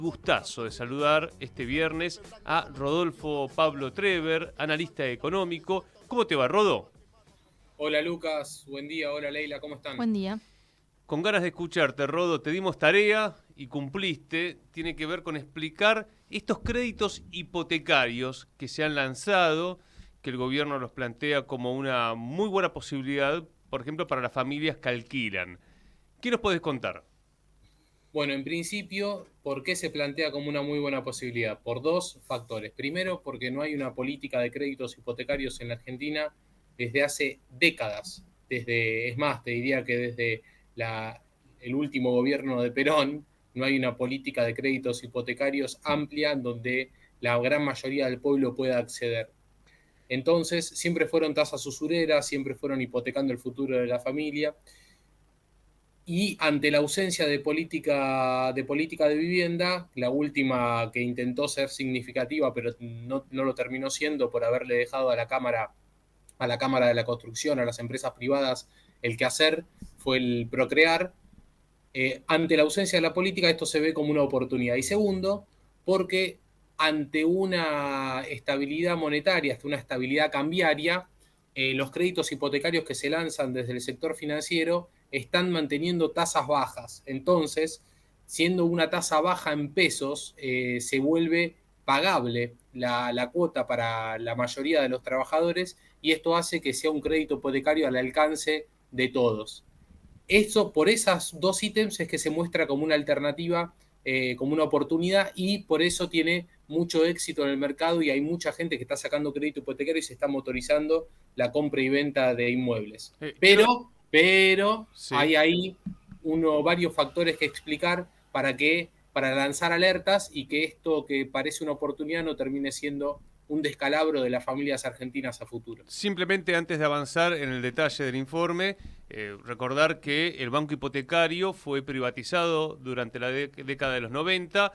Gustazo de saludar este viernes a Rodolfo Pablo Trever, analista económico. ¿Cómo te va, Rodo? Hola Lucas, buen día, hola Leila, ¿cómo están? Buen día. Con ganas de escucharte, Rodo, te dimos tarea y cumpliste. Tiene que ver con explicar estos créditos hipotecarios que se han lanzado, que el gobierno los plantea como una muy buena posibilidad, por ejemplo, para las familias que alquilan. ¿Qué nos podés contar? Bueno, en principio, ¿por qué se plantea como una muy buena posibilidad? Por dos factores. Primero, porque no hay una política de créditos hipotecarios en la Argentina desde hace décadas. Es más, te diría que desde el último gobierno de Perón no hay una política de créditos hipotecarios amplia donde la gran mayoría del pueblo pueda acceder. Entonces, siempre fueron tasas usureras, siempre fueron hipotecando el futuro de la familia. Y ante la ausencia de política de vivienda, la última que intentó ser significativa, pero no lo terminó siendo por haberle dejado a la Cámara de la Construcción, a las empresas privadas, el quehacer, fue el Procrear. Ante la ausencia de la política, esto se ve como una oportunidad. Y segundo, porque ante una estabilidad monetaria, hasta una estabilidad cambiaria, los créditos hipotecarios que se lanzan desde el sector financiero están manteniendo tasas bajas. Entonces, siendo una tasa baja en pesos, se vuelve pagable la cuota para la mayoría de los trabajadores y esto hace que sea un crédito hipotecario al alcance de todos. Eso, por esos dos ítems es que se muestra como una alternativa, como una oportunidad y por eso tiene mucho éxito en el mercado y hay mucha gente que está sacando crédito hipotecario y se está motorizando la compra y venta de inmuebles. Quiero... Pero Sí. hay ahí varios factores que explicar para lanzar alertas y que esto que parece una oportunidad no termine siendo un descalabro de las familias argentinas a futuro. Simplemente antes de avanzar en el detalle del informe, recordar que el banco hipotecario fue privatizado durante la década de los 90,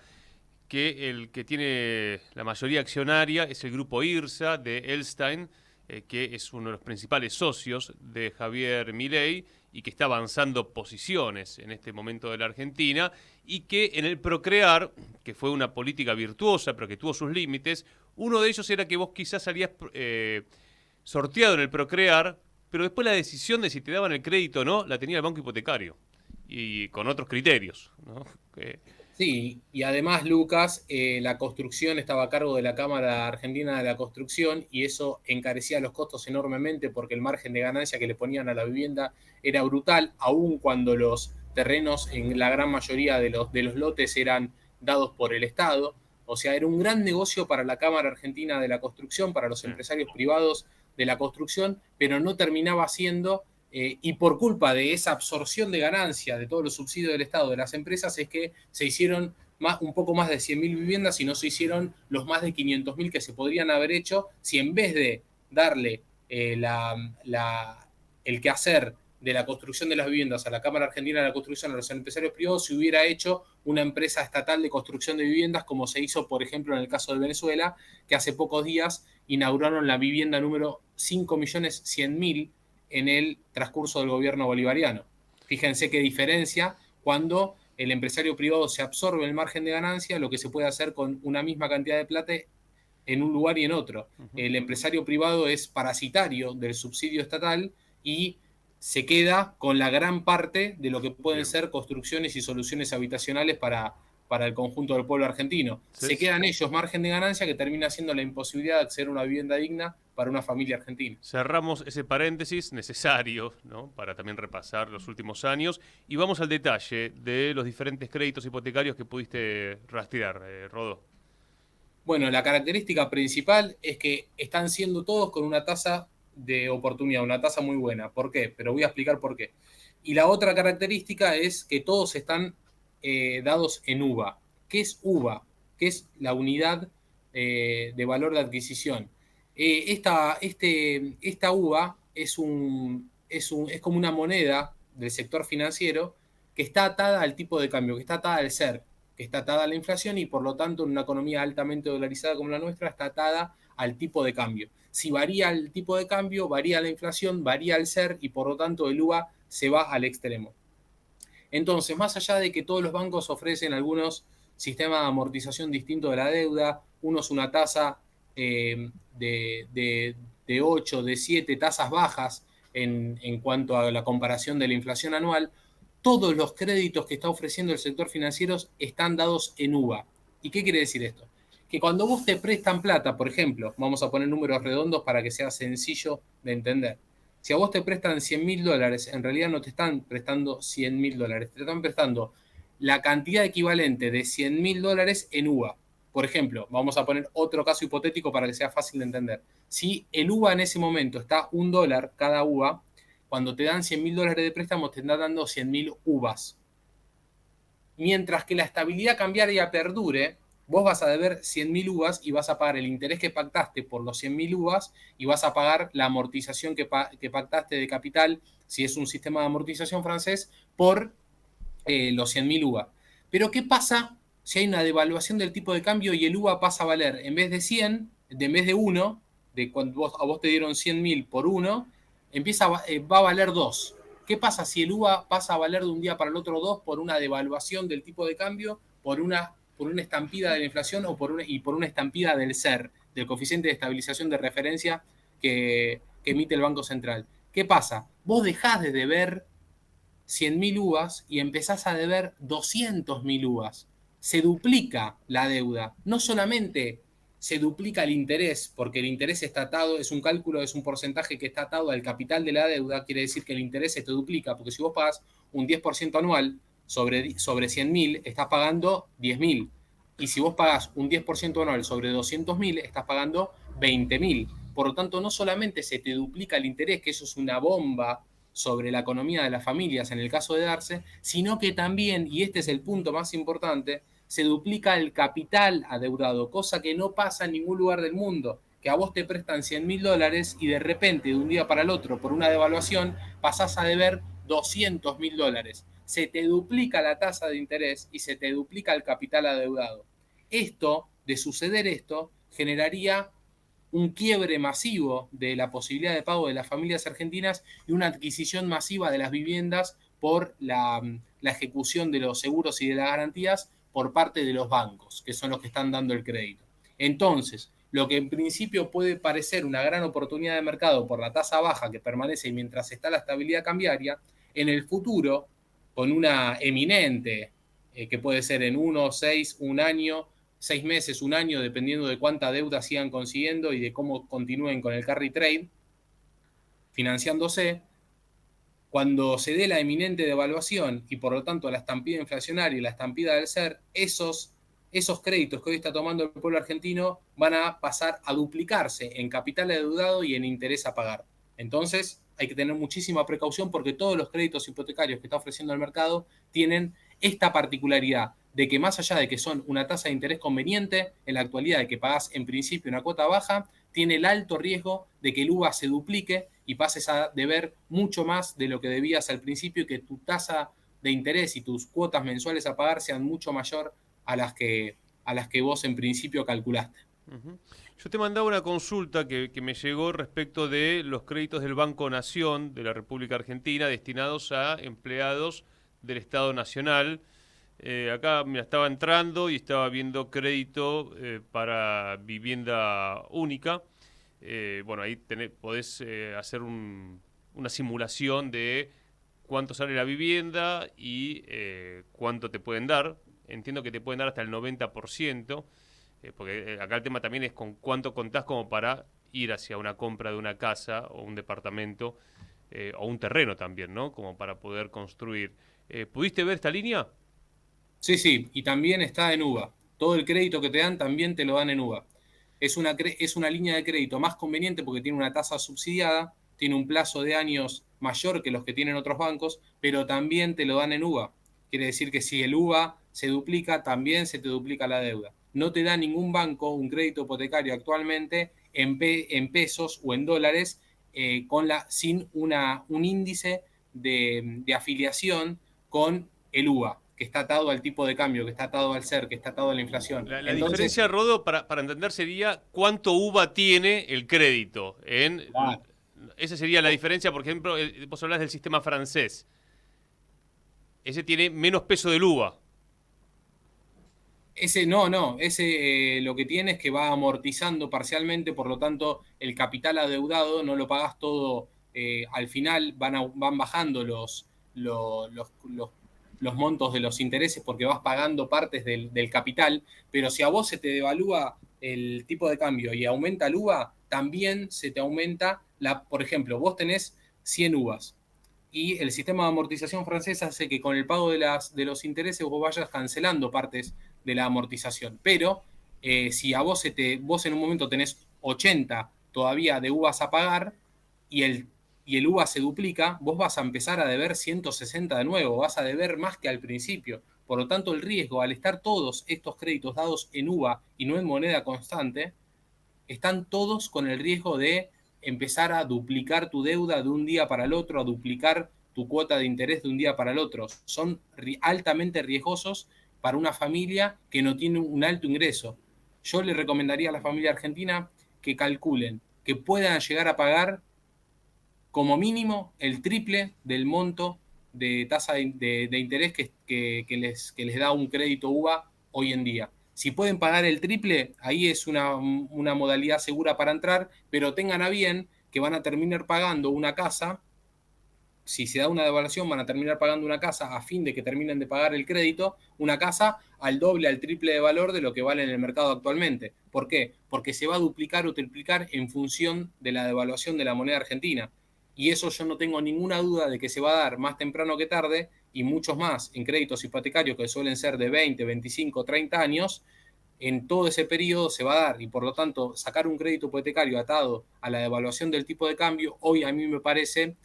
que el que tiene la mayoría accionaria es el grupo IRSA de Elstein, que es uno de los principales socios de Javier Milei y que está avanzando posiciones en este momento de la Argentina, y que en el Procrear, que fue una política virtuosa pero que tuvo sus límites, uno de ellos era que vos quizás salías sorteado en el Procrear, pero después la decisión de si te daban el crédito o no la tenía el banco hipotecario y con otros criterios, ¿no? Sí, y además, Lucas, la construcción estaba a cargo de la Cámara Argentina de la Construcción y eso encarecía los costos enormemente porque el margen de ganancia que le ponían a la vivienda era brutal, aun cuando los terrenos en la gran mayoría de los lotes eran dados por el Estado. O sea, era un gran negocio para la Cámara Argentina de la Construcción, para los Sí. empresarios privados de la construcción, pero no terminaba siendo y por culpa de esa absorción de ganancia de todos los subsidios del Estado de las empresas es que se hicieron un poco más de 100.000 viviendas y no se hicieron los más de 500.000 que se podrían haber hecho si en vez de darle el quehacer de la construcción de las viviendas a la Cámara Argentina de la Construcción, a los empresarios privados, se hubiera hecho una empresa estatal de construcción de viviendas, como se hizo, por ejemplo, en el caso de Venezuela, que hace pocos días inauguraron la vivienda número 5.100.000 en el transcurso del gobierno bolivariano. Fíjense qué diferencia cuando el empresario privado se absorbe el margen de ganancia, lo que se puede hacer con una misma cantidad de plata en un lugar y en otro. El empresario privado es parasitario del subsidio estatal y se queda con la gran parte de lo que pueden Bien. ser construcciones y soluciones habitacionales para el conjunto del pueblo argentino. Se Se- quedan ellos margen de ganancia que termina siendo la imposibilidad de acceder a una vivienda digna para una familia argentina. Cerramos ese paréntesis necesario, ¿no?, para también repasar los últimos años y vamos al detalle de los diferentes créditos hipotecarios que pudiste rastrear, Rodo. Bueno, la característica principal es que están siendo todos con una tasa de oportunidad, una tasa muy buena. ¿Por qué? Pero voy a explicar por qué. Y la otra característica es que todos están dados en UVA. ¿Qué es UVA? ¿Qué es la unidad de valor de adquisición? Esta UVA es como una moneda del sector financiero que está atada al tipo de cambio, que está atada al SER, que está atada a la inflación y por lo tanto en una economía altamente dolarizada como la nuestra está atada al tipo de cambio. Si varía el tipo de cambio, varía la inflación, varía el SER y por lo tanto el UVA se va al extremo. Entonces, más allá de que todos los bancos ofrecen algunos sistema de amortización distinto de la deuda, uno es una tasa de 8, de 7 tasas bajas en cuanto a la comparación de la inflación anual. Todos los créditos que está ofreciendo el sector financiero están dados en UVA. ¿Y qué quiere decir esto? Que cuando vos te prestan plata, por ejemplo, vamos a poner números redondos para que sea sencillo de entender. Si a vos te prestan $100.000, en realidad no te están prestando $100.000, te están prestando la cantidad equivalente de $100.000 en UVA. Por ejemplo, vamos a poner otro caso hipotético para que sea fácil de entender. Si el UVA en ese momento está $1 cada UVA, cuando te dan $100.000 de préstamo, te están dando 100.000 UVAs. Mientras que la estabilidad cambiaria perdure, vos vas a deber 100.000 UVAs y vas a pagar el interés que pactaste por los 100.000 UVAs y vas a pagar la amortización que pactaste de capital, si es un sistema de amortización francés, por los 100.000 UVA. Pero ¿qué pasa si hay una devaluación del tipo de cambio y el UVA pasa a valer, en vez de 100, en vez de 1, de cuando a vos te dieron 100.000 por 1, va a valer 2? ¿Qué pasa si el UVA pasa a valer de un día para el otro 2 por una devaluación del tipo de cambio, por una estampida de la inflación o por una estampida del SER, del coeficiente de estabilización de referencia que emite el Banco Central? ¿Qué pasa? Vos dejás de deber 100.000 UVAs y empezás a deber 200.000 UVAs. Se duplica la deuda. No solamente se duplica el interés, porque el interés está atado, es un cálculo, es un porcentaje que está atado al capital de la deuda, quiere decir que el interés se te duplica, porque si vos pagas un 10% anual sobre 100.000, estás pagando 10.000. Y si vos pagás un 10% anual sobre 200.000, estás pagando 20.000. Por lo tanto, no solamente se te duplica el interés, que eso es una bomba sobre la economía de las familias en el caso de darse, sino que también, y este es el punto más importante, se duplica el capital adeudado, cosa que no pasa en ningún lugar del mundo, que a vos te prestan $100.000 y de repente, de un día para el otro, por una devaluación, pasás a deber $200.000. Se te duplica la tasa de interés y se te duplica el capital adeudado. De suceder esto, generaría un quiebre masivo de la posibilidad de pago de las familias argentinas y una adquisición masiva de las viviendas por la ejecución de los seguros y de las garantías por parte de los bancos, que son los que están dando el crédito. Entonces, lo que en principio puede parecer una gran oportunidad de mercado por la tasa baja que permanece mientras está la estabilidad cambiaria, en el futuro, con una eminente, que puede ser en 1, 6, un año, 6 meses, un año, dependiendo de cuánta deuda sigan consiguiendo y de cómo continúen con el carry trade, financiándose, cuando se dé la eminente devaluación y por lo tanto la estampida inflacionaria y la estampida del SER, esos créditos que hoy está tomando el pueblo argentino van a pasar a duplicarse en capital adeudado y en interés a pagar. Entonces hay que tener muchísima precaución porque todos los créditos hipotecarios que está ofreciendo el mercado tienen esta particularidad de que más allá de que son una tasa de interés conveniente, en la actualidad de que pagás en principio una cuota baja, tiene el alto riesgo de que el UVA se duplique y pases a deber mucho más de lo que debías al principio y que tu tasa de interés y tus cuotas mensuales a pagar sean mucho mayor a las que vos en principio calculaste. Ujú. Yo te mandaba una consulta que me llegó respecto de los créditos del Banco Nación de la República Argentina destinados a empleados del Estado Nacional. Acá mira, estaba entrando y estaba viendo crédito para vivienda única. Bueno, ahí podés hacer una simulación de cuánto sale la vivienda y cuánto te pueden dar. Entiendo que te pueden dar hasta el 90%, porque acá el tema también es con cuánto contás como para ir hacia una compra de una casa o un departamento o un terreno también, ¿no? Como para poder construir. ¿Pudiste ver esta línea? Sí, sí, y también está en UVA. Todo el crédito que te dan también te lo dan en UVA. Es una línea de crédito más conveniente porque tiene una tasa subsidiada, tiene un plazo de años mayor que los que tienen otros bancos, pero también te lo dan en UVA. Quiere decir que si el UVA se duplica, también se te duplica la deuda. No te da ningún banco un crédito hipotecario actualmente en pesos o en dólares sin un índice de afiliación con el UVA, que está atado al tipo de cambio, que está atado al SER, que está atado a la inflación. La Entonces, diferencia, Rodo, para entender sería cuánto UVA tiene el crédito. claro, Esa sería la diferencia, por ejemplo, vos hablás del sistema francés. Ese tiene menos peso del UVA. Ese no, ese lo que tiene es que va amortizando parcialmente, por lo tanto el capital adeudado no lo pagás todo, al final van bajando los montos de los intereses porque vas pagando partes del capital, pero si a vos se te devalúa el tipo de cambio y aumenta el UVA, también se te aumenta, por ejemplo, vos tenés 100 uvas y el sistema de amortización francés hace que con el pago de los intereses vos vayas cancelando partes de la amortización. Pero si a vos en un momento tenés 80 todavía de uvas a pagar y el uva se duplica, vos vas a empezar a deber 160 de nuevo, vas a deber más que al principio. Por lo tanto, el riesgo, al estar todos estos créditos dados en uva y no en moneda constante, están todos con el riesgo de empezar a duplicar tu deuda de un día para el otro, a duplicar tu cuota de interés de un día para el otro. Son altamente riesgosos para una familia que no tiene un alto ingreso. Yo le recomendaría a la familia argentina que calculen que puedan llegar a pagar como mínimo el triple del monto de tasa de interés que les da un crédito UVA hoy en día. Si pueden pagar el triple, ahí es una modalidad segura para entrar, pero tengan a bien que van a terminar pagando una casa. Si se da una devaluación, van a terminar pagando una casa a fin de que terminen de pagar el crédito, una casa al doble, al triple de valor de lo que vale en el mercado actualmente. ¿Por qué? Porque se va a duplicar o triplicar en función de la devaluación de la moneda argentina. Y eso yo no tengo ninguna duda de que se va a dar más temprano que tarde, y muchos más en créditos hipotecarios que suelen ser de 20, 25, 30 años. En todo ese periodo se va a dar, y por lo tanto sacar un crédito hipotecario atado a la devaluación del tipo de cambio hoy a mí me parece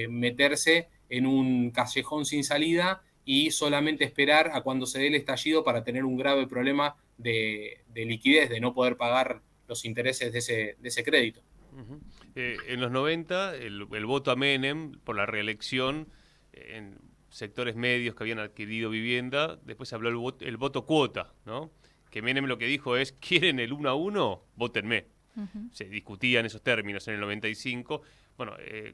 meterse en un callejón sin salida y solamente esperar a cuando se dé el estallido para tener un grave problema de liquidez, de no poder pagar los intereses de ese crédito. Ujú. En los 90, el voto a Menem por la reelección en sectores medios que habían adquirido vivienda, después habló el voto cuota, ¿no? Que Menem lo que dijo es, ¿quieren el 1 a 1? Vótenme. Ujú. Se discutían esos términos en el 95. Bueno,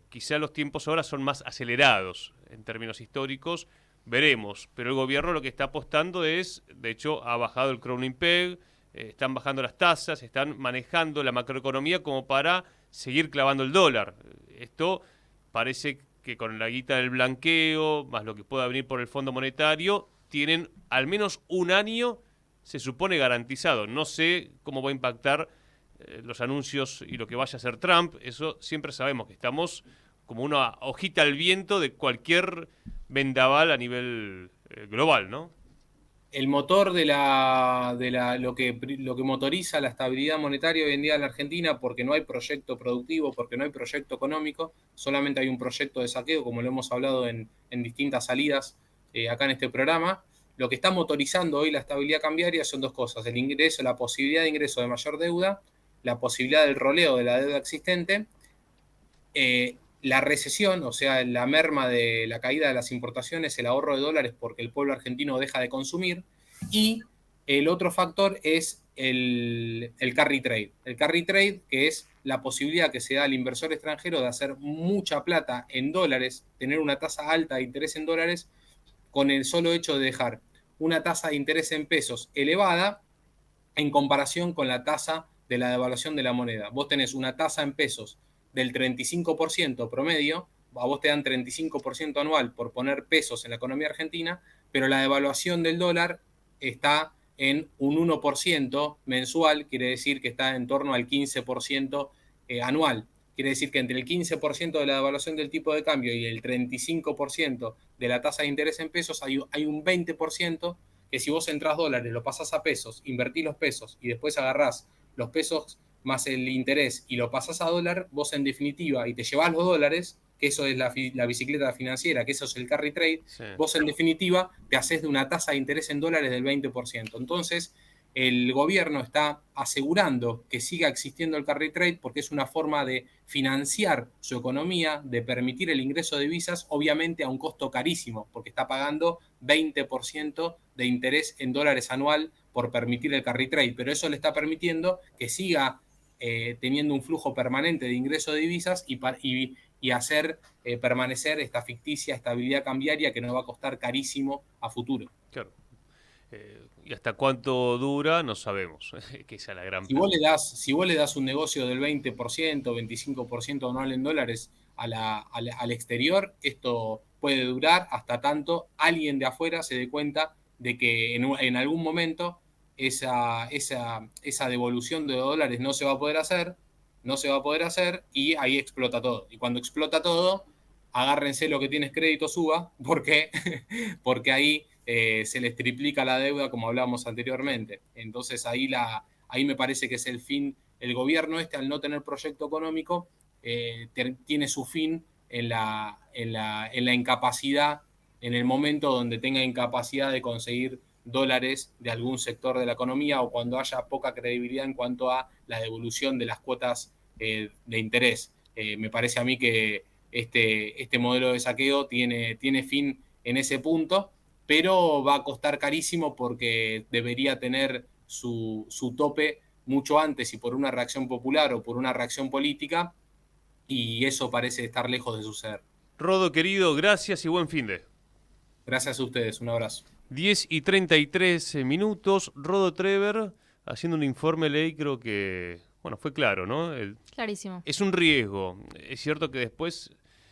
quizá los tiempos ahora son más acelerados en términos históricos, veremos, pero el gobierno lo que está apostando es, de hecho, ha bajado el Kronen-Peg, están bajando las tasas, están manejando la macroeconomía como para seguir clavando el dólar. Esto parece que con la guita del blanqueo, más lo que pueda venir por el Fondo Monetario, tienen al menos un año, se supone, garantizado. No sé cómo va a impactar los anuncios y lo que vaya a hacer Trump. Eso siempre sabemos que estamos como una hojita al viento de cualquier vendaval a nivel global, ¿no? El motor lo que motoriza la estabilidad monetaria hoy en día en la Argentina, porque no hay proyecto productivo, porque no hay proyecto económico, solamente hay un proyecto de saqueo, como lo hemos hablado en distintas salidas acá en este programa. Lo que está motorizando hoy la estabilidad cambiaria son dos cosas: el ingreso, la posibilidad de ingreso de mayor deuda, la posibilidad del roleo de la deuda existente, la recesión, o sea, la merma de la caída de las importaciones, el ahorro de dólares porque el pueblo argentino deja de consumir, y el otro factor es el carry trade. El carry trade, que es la posibilidad que se da al inversor extranjero de hacer mucha plata en dólares, tener una tasa alta de interés en dólares, con el solo hecho de dejar una tasa de interés en pesos elevada en comparación con la tasa de la devaluación de la moneda. Vos tenés una tasa en pesos del 35% promedio, a vos te dan 35% anual por poner pesos en la economía argentina, pero la devaluación del dólar está en un 1% mensual, quiere decir que está en torno al 15% anual. Quiere decir que entre el 15% de la devaluación del tipo de cambio y el 35% de la tasa de interés en pesos hay un 20% que si vos entrás dólares, lo pasás a pesos, invertís los pesos y después agarrás los pesos más el interés y lo pasás a dólar, vos en definitiva, y te llevás los dólares, que eso es la bicicleta financiera, que eso es el carry trade, Sí. vos en definitiva te haces de una tasa de interés en dólares del 20%. Entonces, el gobierno está asegurando que siga existiendo el carry trade porque es una forma de financiar su economía, de permitir el ingreso de divisas, obviamente a un costo carísimo, porque está pagando 20% de interés en dólares anual por permitir el carry trade, pero eso le está permitiendo que siga teniendo un flujo permanente de ingreso de divisas y hacer permanecer esta ficticia estabilidad cambiaria que nos va a costar carísimo a futuro. Claro. Y hasta cuánto dura, no sabemos, que esa es la gran pregunta. Si vos le das un negocio del 20%, 25% anual en dólares al exterior, esto puede durar hasta tanto alguien de afuera se dé cuenta de que en algún momento esa devolución de dólares no se va a poder hacer, no se va a poder hacer y ahí explota todo. Y cuando explota todo, agárrense lo que tienes crédito, suba, porque, porque ahí se les triplica la deuda como hablábamos anteriormente. Entonces ahí me parece que es el fin. El gobierno al no tener proyecto económico, tiene su fin en la incapacidad, en el momento donde tenga incapacidad de conseguir dólares de algún sector de la economía o cuando haya poca credibilidad en cuanto a la devolución de las cuotas de interés. Me parece a mí que este modelo de saqueo tiene fin en ese punto, pero va a costar carísimo porque debería tener su tope mucho antes y por una reacción popular o por una reacción política, y eso parece estar lejos de suceder. Rodo, querido, gracias y buen fin de. Gracias a ustedes, un abrazo. 10:33 minutos, Rodo Trever haciendo un informe ley, creo que, bueno, fue claro, ¿no? Clarísimo. Es un riesgo. Es cierto que después